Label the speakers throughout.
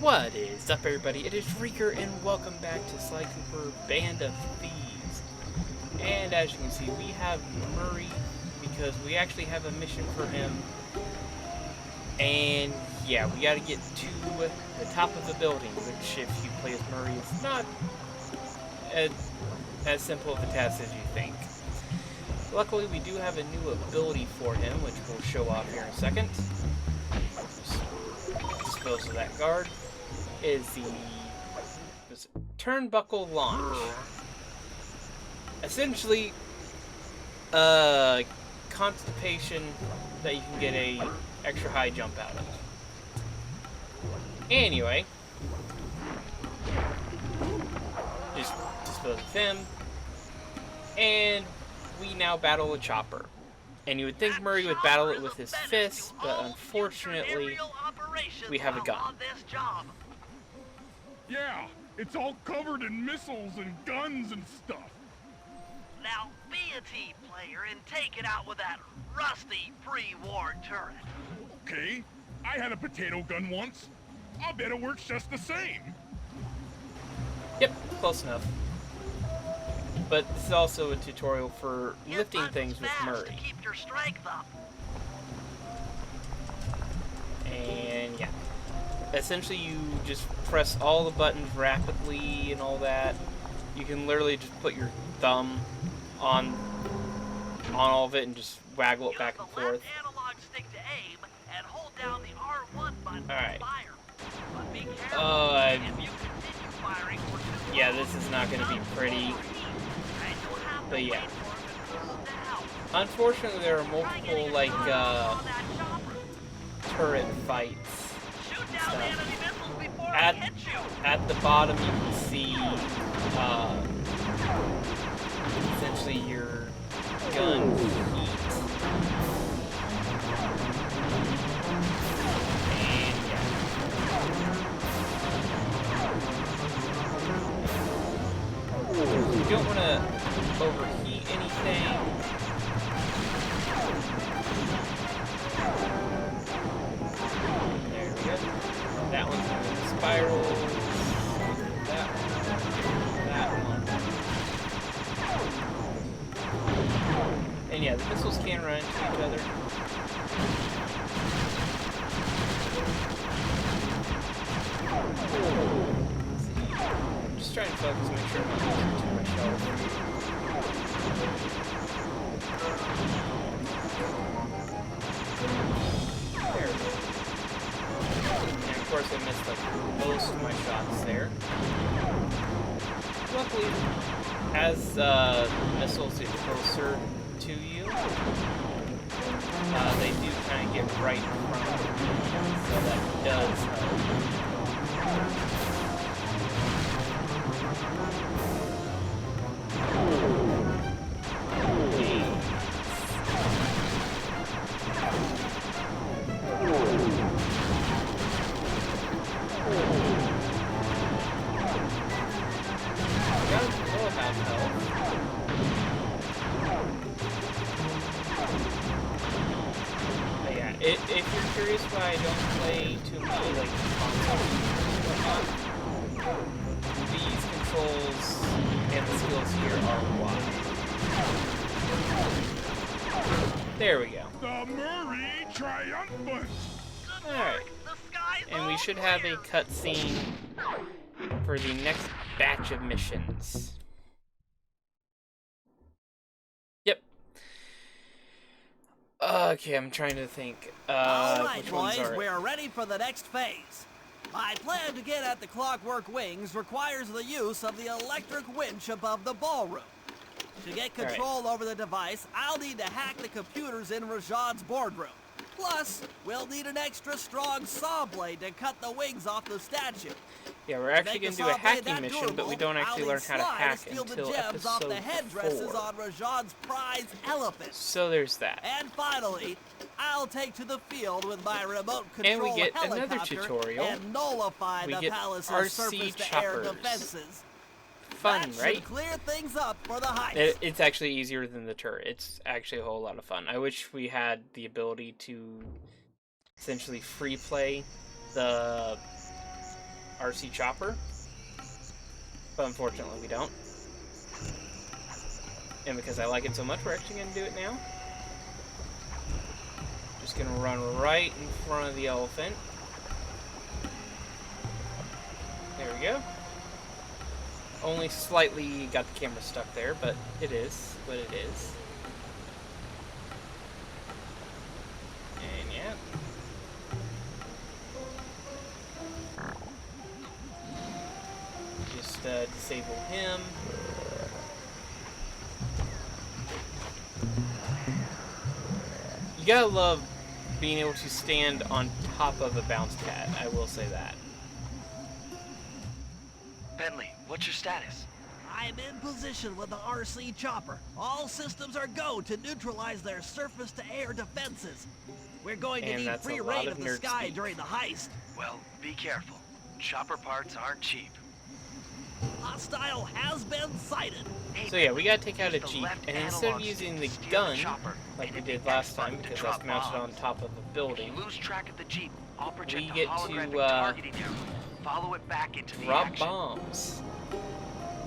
Speaker 1: What is up, everybody? It is Wreaker, and welcome back to Sly Cooper Band of Thieves. And as you can see, we have Murray, because we actually have a mission for him. And yeah, we gotta get to the top of the building, which if you play as Murray, is not as simple of a task as you think. Luckily, we do have a new ability for him, which we'll show off here in a second. Just dispose of that guard. Is the turnbuckle launch. Essentially, constipation that you can get a extra high jump out of. Anyway, just dispose of him, and we now battle a chopper. And you would think Murray would battle it with his fists, but unfortunately, we have a gun.
Speaker 2: Yeah, it's all covered in missiles and guns and stuff.
Speaker 3: Now be a team player and take it out with that rusty pre-war turret.
Speaker 2: Okay, I had a potato gun once. I'll bet it works just the same.
Speaker 1: Yep, close enough. But this is also a tutorial for lifting things with Murray.
Speaker 3: To keep your strength up.
Speaker 1: And yeah. Essentially, you just press all the buttons rapidly and all that. You can literally just put your thumb on all of it and just waggle it back and forth.
Speaker 3: Use the left analog stick to aim and hold down the R1 button to fire. But be careful if you continue firing for too long.
Speaker 1: Yeah, this is not going to be pretty. But yeah. Unfortunately, there are multiple like turret fights. At the bottom, you can see essentially your gun heat. And yeah. You don't want to overheat anything. There we go. That one's going to spiral. That one. That one. And yeah, the missiles can run into each other. Let's see. I'm just trying to focus, make sure I'm not losing too much health. There we go. And of course I missed like most of my shots there. Luckily, as missiles get closer to you, they do kind of get right in front of you, so that does help. If you're curious why I don't play too many like consoles and whatnot, these controls and the skills here are why. There we go.
Speaker 2: The Murray triumphant.
Speaker 1: Alright. And we should have a cutscene for the next batch of missions. Okay, I'm trying to think.
Speaker 3: Alright,
Speaker 1: which ones
Speaker 3: boys,
Speaker 1: are
Speaker 3: we're ready for the next phase. My plan to get at the clockwork wings requires the use of the electric winch above the ballroom. To get control over the device, I'll need to hack the computers in Rajad's boardroom. Plus, we'll need an extra strong saw blade to cut the wings off the statue.
Speaker 1: Yeah, we're actually going to do a hacking mission, but we don't actually learn how to hack until
Speaker 3: the gems off the headdresses
Speaker 1: 4.
Speaker 3: on Rajad's prize elephant.
Speaker 1: So there's that.
Speaker 3: And finally, I'll take to the field with my remote control
Speaker 1: and we get
Speaker 3: helicopter
Speaker 1: another tutorial.
Speaker 3: And nullify
Speaker 1: we
Speaker 3: the
Speaker 1: get
Speaker 3: palace's surface-to-air defenses.
Speaker 1: Fun,
Speaker 3: that
Speaker 1: right?
Speaker 3: Should clear things up for the heist.
Speaker 1: It's actually easier than the turret. It's actually a whole lot of fun. I wish we had the ability to essentially free play the RC chopper. But unfortunately we don't. And because I like it so much, we're actually going to do it now. Just going to run right in front of the elephant. There we go. Only slightly got the camera stuck there, but it is what it is. And yeah. Just disable him. You gotta love being able to stand on top of a bounce pad, I will say that.
Speaker 4: Bentley, what's your status?
Speaker 3: I'm in position with the RC chopper. All systems are go to neutralize their surface-to-air defenses. We're going to
Speaker 1: And
Speaker 3: need
Speaker 1: that's
Speaker 3: free
Speaker 1: a
Speaker 3: reign
Speaker 1: lot
Speaker 3: of
Speaker 1: of
Speaker 3: the
Speaker 1: nerd
Speaker 3: sky
Speaker 1: speak.
Speaker 3: during the heist.
Speaker 4: Well, be careful. Chopper parts aren't cheap.
Speaker 3: Hostile has been sighted.
Speaker 4: Hey,
Speaker 1: So yeah, we
Speaker 4: Bentley,
Speaker 1: gotta take out a
Speaker 4: use the
Speaker 1: Jeep,
Speaker 4: left
Speaker 1: and instead of
Speaker 4: analog
Speaker 1: using
Speaker 4: stick
Speaker 1: the
Speaker 4: to steer
Speaker 1: gun,
Speaker 4: chopper,
Speaker 1: like
Speaker 4: and
Speaker 1: we
Speaker 4: hit the
Speaker 1: did
Speaker 4: X
Speaker 1: last time,
Speaker 4: button to
Speaker 1: because
Speaker 4: drop
Speaker 1: that's mounted on
Speaker 4: bombs.
Speaker 1: top of a
Speaker 4: If
Speaker 1: building,
Speaker 4: you lose track of the Jeep, I'll project
Speaker 1: we
Speaker 4: a
Speaker 1: get
Speaker 4: holographic
Speaker 1: to,
Speaker 4: targeting arrow. Follow it back into the
Speaker 1: drop
Speaker 4: action.
Speaker 1: bombs.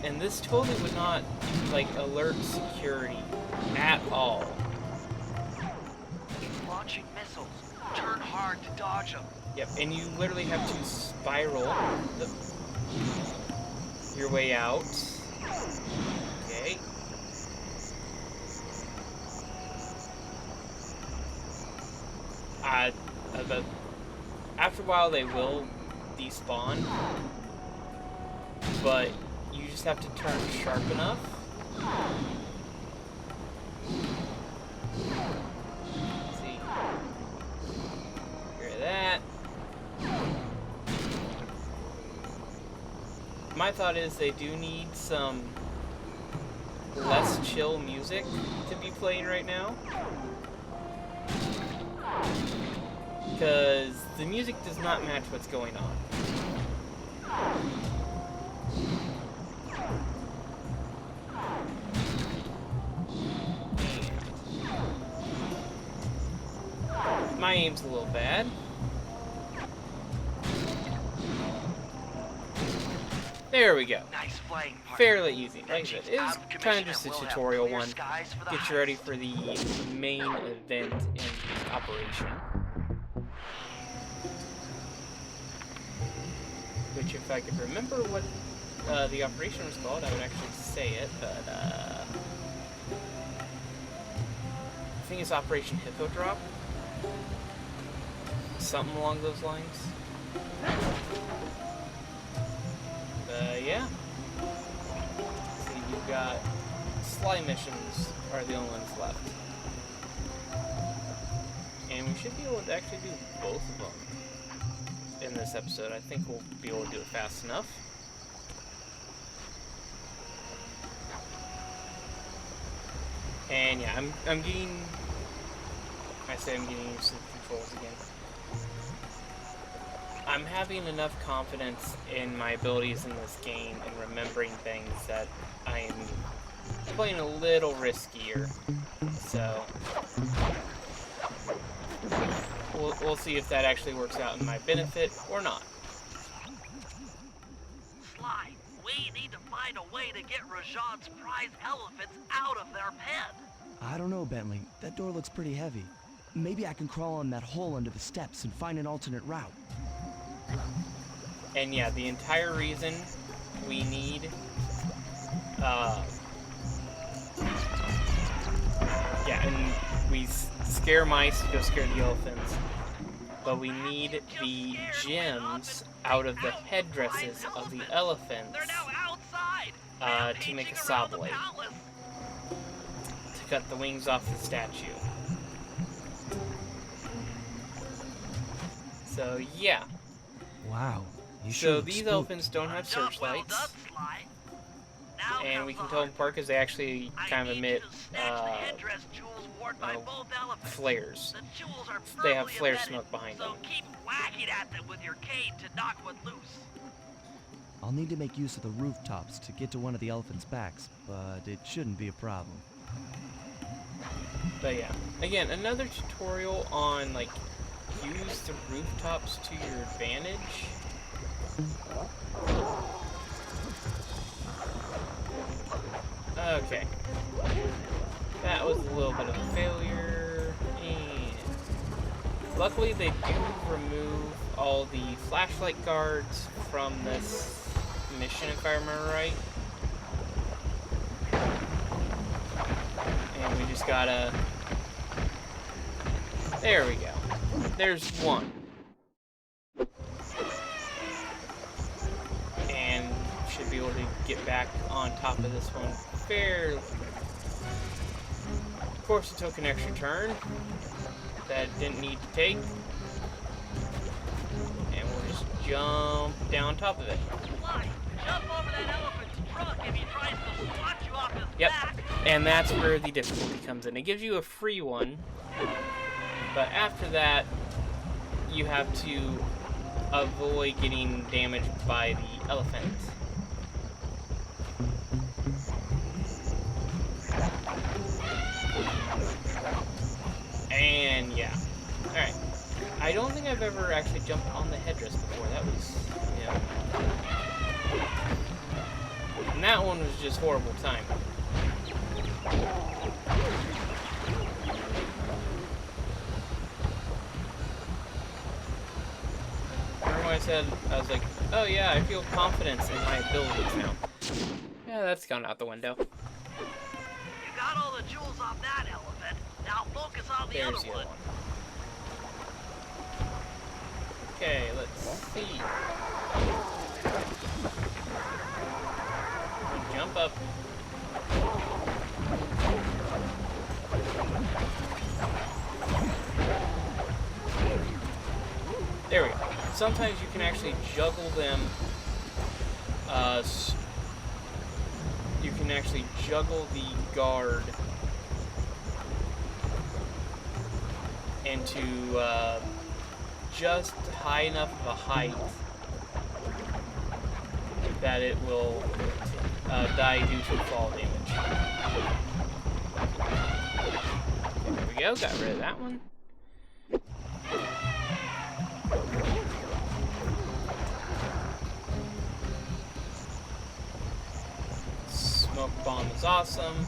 Speaker 1: And this totally would not, like, alert security at all.
Speaker 4: It's launching missiles. Turn hard to dodge them.
Speaker 1: Yep, and you literally have to spiral your way out. Okay. But after a while they will despawn, but you just have to turn sharp enough. Let's see. Hear that. My thought is they do need some less chill music to be playing right now. Because the music does not match what's going on. My aim's a little bad. There we go.
Speaker 4: Nice flying, partner.
Speaker 1: Fairly easy.
Speaker 4: That
Speaker 1: Like I said,
Speaker 4: Jeep's
Speaker 1: it
Speaker 4: out
Speaker 1: is
Speaker 4: of
Speaker 1: kind
Speaker 4: commission
Speaker 1: of just a
Speaker 4: and we'll have
Speaker 1: tutorial
Speaker 4: clear
Speaker 1: one.
Speaker 4: skies for the
Speaker 1: Get you ready
Speaker 4: heist.
Speaker 1: for the main event in the operation. Which, if I could remember what the operation was called, I would actually say it, but I think it's Operation Hippodrop. Something along those lines. Yeah. See, you've got Sly missions are the only ones left. And we should be able to actually do both of them in this episode. I think we'll be able to do it fast enough. And yeah, I'm getting... I say I'm getting used to the controls again. I'm having enough confidence in my abilities in this game and remembering things that I am playing a little riskier. So we'll see if that actually works out in my benefit or not.
Speaker 3: Sly, we need to find a way to get Rajan's prize elephants out of their pen.
Speaker 5: I don't know, Bentley. That door looks pretty heavy. Maybe I can crawl on that hole under the steps and find an alternate route.
Speaker 1: And yeah, the entire reason we need, yeah, and we scare mice to go scare the elephants, but we need the gems out of the headdresses of the elephants
Speaker 3: They're now outside.
Speaker 1: to make a saw blade, to cut the wings off the statue. So yeah.
Speaker 5: Wow. You
Speaker 1: So
Speaker 5: sure look
Speaker 1: these
Speaker 5: spooked.
Speaker 1: elephants don't have searchlights, and we can tell them apart because they actually kind of emit flares. They have flare smoke behind them.
Speaker 3: So keep whacking at them with your cane to knock one loose.
Speaker 5: I'll need to make use of the rooftops to get to one of the elephants' backs, but it shouldn't be a problem.
Speaker 1: But yeah, again, another tutorial on like use the rooftops to your advantage. Okay. That was a little bit of a failure. And luckily they do remove all the flashlight guards from this mission, if I remember right. And we just gotta... There we go. There's one. And should be able to get back on top of this one fairly. Of course, it took an extra turn that didn't need to take. And we'll just jump down on top of it.
Speaker 6: Why? Jump over that elephant's trunk if he tries to swat you off his
Speaker 1: Yep.
Speaker 6: back.
Speaker 1: And that's where the difficulty comes in. It gives you a free one, but after that, you have to avoid getting damaged by the elephant. And yeah. Alright. I don't think I've ever actually jumped on the headdress before. That was, yeah. And that one was just horrible timing. Remember when I said, I was like, oh yeah, I feel confidence in my abilities now. Yeah, that's gone out the window.
Speaker 6: You got all the jewels off that elephant. Now focus on the
Speaker 1: There's
Speaker 6: other
Speaker 1: the other
Speaker 6: one.
Speaker 1: one. Okay, let's see. Jump up. There we go. Sometimes you can actually juggle them. You can actually juggle the guard into just high enough of a height that it will die due to fall damage. Okay, there we go. Got rid of that one. Smoke bomb is awesome.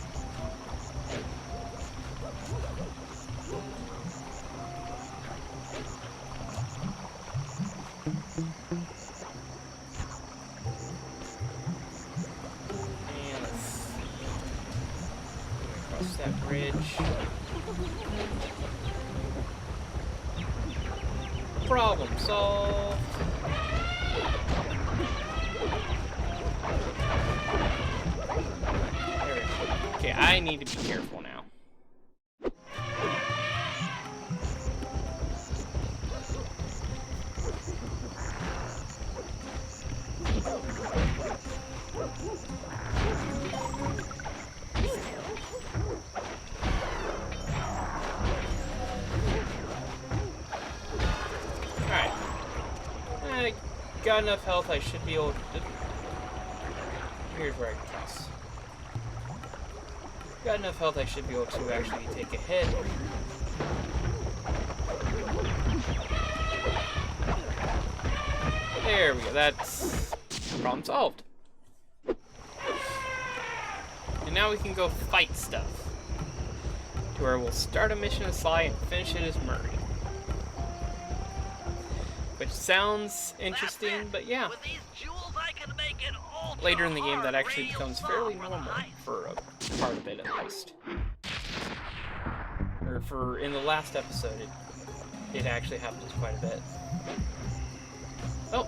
Speaker 1: And let's see. Across that bridge. Problem solved. There we go. Okay, I need to be careful now. Alright. I got enough health, I should be able to... Here's where I can cross. Got enough health, I should be able to actually take a hit. There we go, that's problem solved. And now we can go fight stuff. To where we'll start a mission as Sly and finish it as Murray. Which sounds interesting, but yeah.
Speaker 6: With these jewels, I can make it ultra
Speaker 1: Later in the game, that
Speaker 6: hard
Speaker 1: actually
Speaker 6: radio
Speaker 1: becomes
Speaker 6: song
Speaker 1: fairly
Speaker 6: for the
Speaker 1: normal
Speaker 6: heist.
Speaker 1: for a part of it, at least. Or for in the last episode, it actually happens quite a bit. Oh,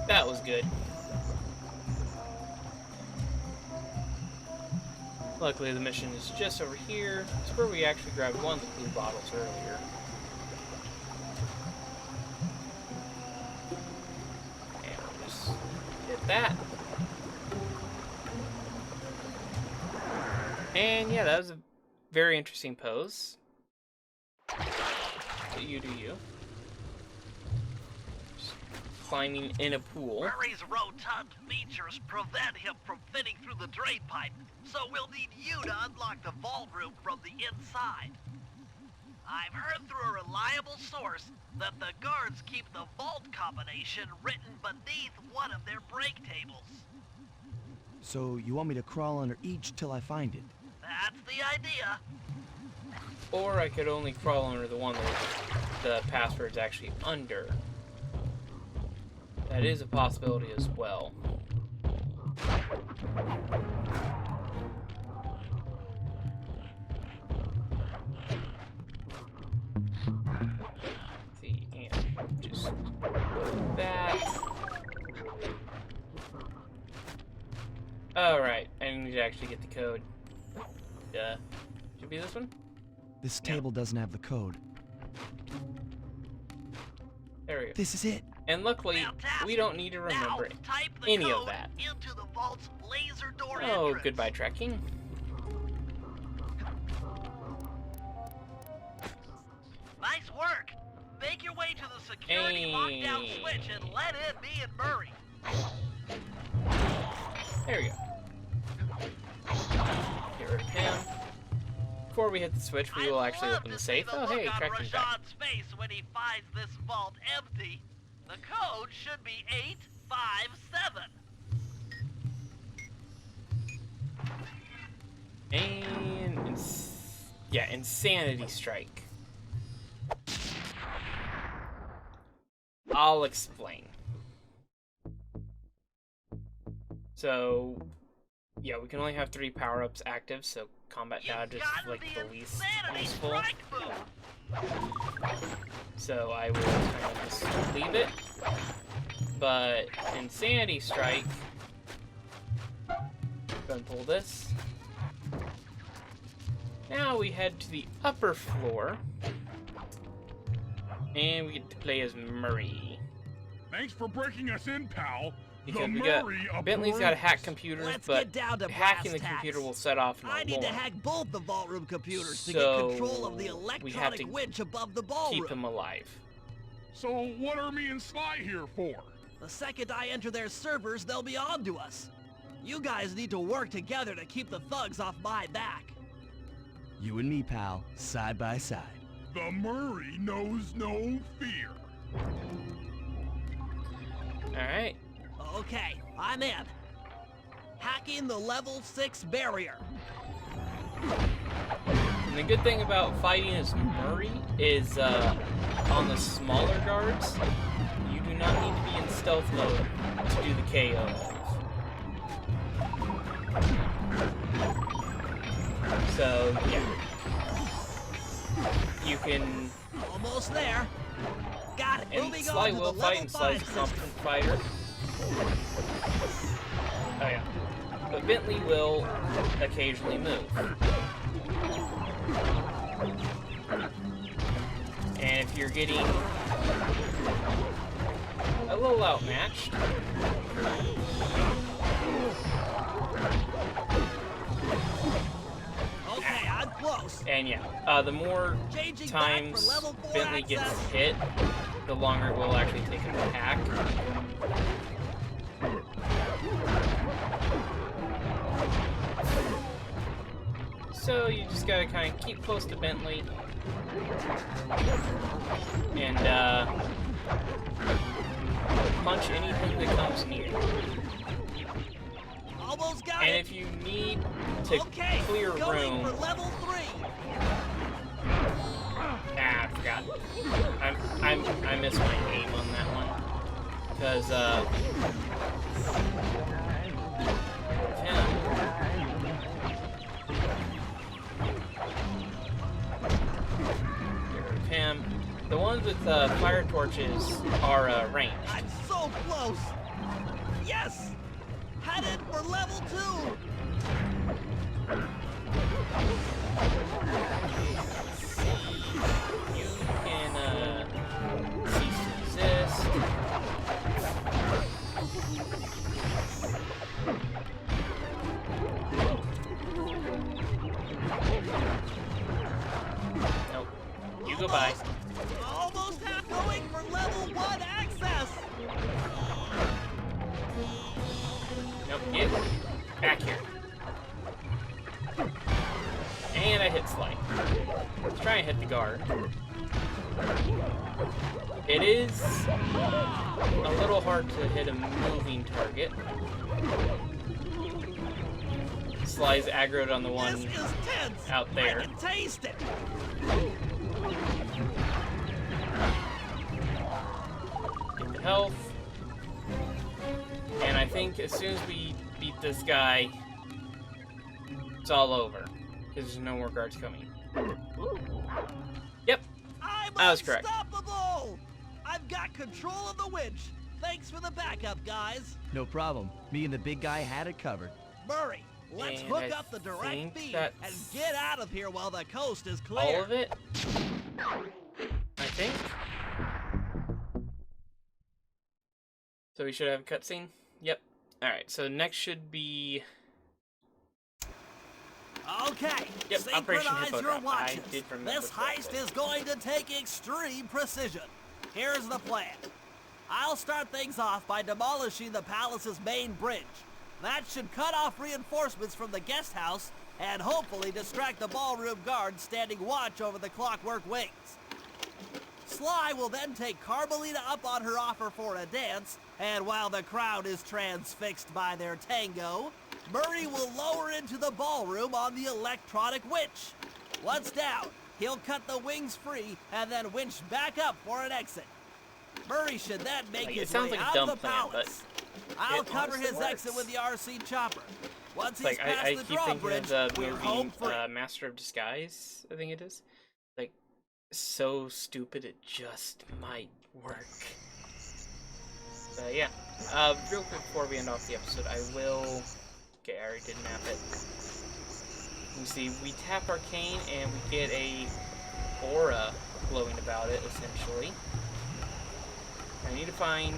Speaker 1: that was good. Luckily, the mission is just over here. It's where we actually grabbed one of the blue bottles earlier. And we'll just hit that. And yeah, that was a very interesting pose. But you do you. Just climbing in a pool.
Speaker 6: Murray's rotund features prevent him from fitting through the drain pipe, so we'll need you to unlock the vault room from the inside. I've heard through a reliable source that the guards keep the vault combination written beneath one of their break tables.
Speaker 5: So you want me to crawl under each till I find it?
Speaker 6: That's the idea.
Speaker 1: Or I could only crawl under the one that the password's actually under. That is a possibility as well. Let's see, and just do that. Alright, I need to actually get the code. Duh. Should be this one?
Speaker 5: This table doesn't have the code.
Speaker 1: There we go.
Speaker 5: This is it.
Speaker 1: And luckily,
Speaker 6: Fantastic.
Speaker 1: we don't need to remember
Speaker 6: Now, type the
Speaker 1: any of
Speaker 6: code
Speaker 1: that.
Speaker 6: into the vault's laser door
Speaker 1: Oh,
Speaker 6: entrance.
Speaker 1: goodbye tracking.
Speaker 6: Nice work. Make your way to the security
Speaker 1: Hey.
Speaker 6: lockdown switch and let in me and Murray.
Speaker 1: There we go. Get rid of him. Before we hit the switch, we will actually open the safe. Oh, hey, tracking's back.
Speaker 6: Rashad's face when he finds this vault empty. The code should be 857.
Speaker 1: And yeah, insanity strike. I'll explain. So, yeah, we can only have 3 power-ups active, so combat
Speaker 6: You
Speaker 1: dodge is
Speaker 6: got
Speaker 1: like the least
Speaker 6: insanity
Speaker 1: useful.
Speaker 6: strike move.
Speaker 1: So I will kind of just leave it. But insanity strike. Go and pull this. Now we head to the upper floor. And we get to play as Murray.
Speaker 2: Thanks for breaking us in, pal.
Speaker 1: Because
Speaker 2: The
Speaker 1: we got
Speaker 2: Murray
Speaker 1: Bentley's got to hack computers,
Speaker 3: Let's
Speaker 1: but
Speaker 3: get down to
Speaker 1: hacking
Speaker 3: brass
Speaker 1: the computer
Speaker 3: tacks.
Speaker 1: will set off an
Speaker 3: I need to
Speaker 1: alarm.
Speaker 3: hack both the vault room computers to
Speaker 1: So,
Speaker 3: get control of the
Speaker 1: we have
Speaker 3: electronic
Speaker 1: to
Speaker 3: winch above the ballroom.
Speaker 1: Keep him alive.
Speaker 2: So what are me and Sly here for?
Speaker 3: The second I enter their servers, they'll be on to us. You guys need to work together to keep the thugs off my back.
Speaker 5: You and me, pal, side by side.
Speaker 2: The Murray knows no fear.
Speaker 1: Alright.
Speaker 3: Okay, I'm in. Hacking the level 6 barrier.
Speaker 1: And the good thing about fighting as Murray is on the smaller guards, you do not need to be in stealth mode to do the KO move. So, yeah. You can...
Speaker 3: Almost there. Got it.
Speaker 1: And
Speaker 3: Moving
Speaker 1: Sly
Speaker 3: on to
Speaker 1: will
Speaker 3: the
Speaker 1: fight,
Speaker 3: level
Speaker 1: and Sly's a
Speaker 3: 5
Speaker 1: competent fighter. Oh yeah. But Bentley will occasionally move. And if you're getting a little outmatched,
Speaker 3: Okay, I'm close.
Speaker 1: and yeah, the more
Speaker 3: Changing back for
Speaker 1: times
Speaker 3: level 4
Speaker 1: Bentley gets
Speaker 3: access.
Speaker 1: hit, the longer it will actually take him to hack. So you just gotta kind of keep close to Bentley and punch anything that comes near.
Speaker 3: Almost got
Speaker 1: And
Speaker 3: it.
Speaker 1: if you need to
Speaker 3: Okay,
Speaker 1: clear
Speaker 3: going
Speaker 1: room,
Speaker 3: for level 3.
Speaker 1: I forgot. I missed my aim on that one because him. The ones with fire torches are ranged.
Speaker 3: I'm so close. Yes. Headed for level 2.
Speaker 1: You can cease to resist. Nope. You go by.
Speaker 3: Almost half going for level 1 access.
Speaker 1: Nope. Get back here. And I hit Sly. Let's try and hit the guard. It is a little hard to hit a moving target. Sly's aggroed on the one
Speaker 3: This is tense.
Speaker 1: out there.
Speaker 3: I can taste it.
Speaker 1: Get the health. And I think as soon as we beat this guy, it's all over. Because there's no more guards coming. Yep,
Speaker 3: I'm
Speaker 1: I was correct.
Speaker 3: unstoppable! I've got control of the winch. Thanks for the backup, guys.
Speaker 5: No problem. Me and the big guy had it covered.
Speaker 3: Murray, let's
Speaker 1: And
Speaker 3: hook
Speaker 1: I
Speaker 3: up the direct
Speaker 1: think
Speaker 3: feed
Speaker 1: that's
Speaker 3: and get out of here while the coast is clear.
Speaker 1: all of it, I think. So we should have a cutscene? Yep. Alright, so next should be...
Speaker 3: Okay,
Speaker 1: Yep, Operation
Speaker 3: synchronize your
Speaker 1: Hippodrome.
Speaker 3: watches.
Speaker 1: I did remember
Speaker 3: This heist is going to take extreme precision. Here's the plan. I'll start things off by demolishing the palace's main bridge. That should cut off reinforcements from the guest house and hopefully distract the ballroom guards standing watch over the Clockwork Wings. Sly will then take Carmelita up on her offer for a dance, and while the crowd is transfixed by their tango, Murray will lower into the ballroom on the electronic winch. Once down, he'll cut the wings free and then winch back up for an exit. Murray should then make
Speaker 1: Like, it
Speaker 3: his
Speaker 1: sounds
Speaker 3: way
Speaker 1: like a
Speaker 3: out
Speaker 1: dumb
Speaker 3: of the
Speaker 1: plan, but
Speaker 3: palace. I'll
Speaker 1: it
Speaker 3: cover
Speaker 1: honestly
Speaker 3: his
Speaker 1: works.
Speaker 3: exit with the RC chopper. Once
Speaker 1: Like,
Speaker 3: he's past
Speaker 1: I
Speaker 3: the
Speaker 1: keep thinking
Speaker 3: drawbridge,
Speaker 1: of the
Speaker 3: we're home
Speaker 1: movie
Speaker 3: free.
Speaker 1: Master of Disguise, I think it is. Like, so stupid it just might work. But yeah, real quick before we end off the episode, I will... Okay, I already did map it. You see, we tap Arcane and we get a aura glowing about it, essentially. I need to find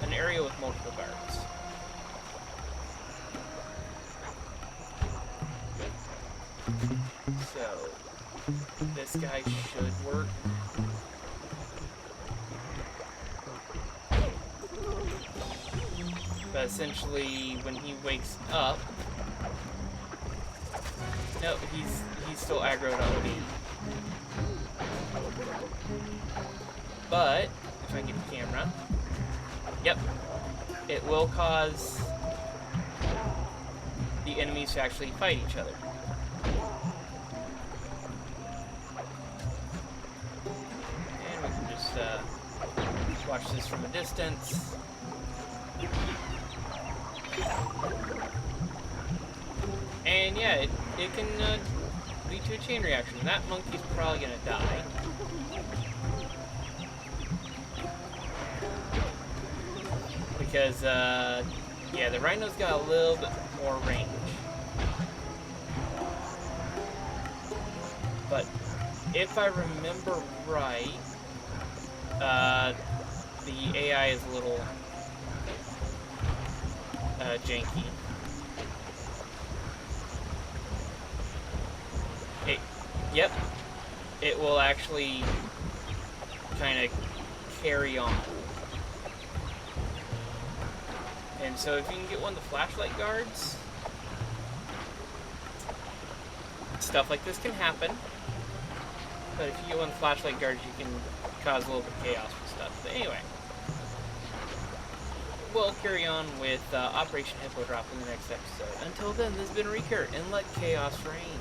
Speaker 1: an area with multiple guards. So, this guy should work. But essentially, when he wakes up... No, he's still aggroed on me. But, if I get the camera... Yep. It will cause the enemies to actually fight each other. And we can just watch this from a distance. And yeah, it can lead to a chain reaction. That monkey's probably gonna die. Because, yeah, the rhino's got a little bit more range. But if I remember right, the AI is a little janky. Yep, it will actually kind of carry on. And so if you can get one of the flashlight guards, stuff like this can happen. But if you get one of the flashlight guards, you can cause a little bit of chaos and stuff. But anyway, we'll carry on with Operation Hippodrome in the next episode. Until then, this has been Wreaker, and let chaos reign.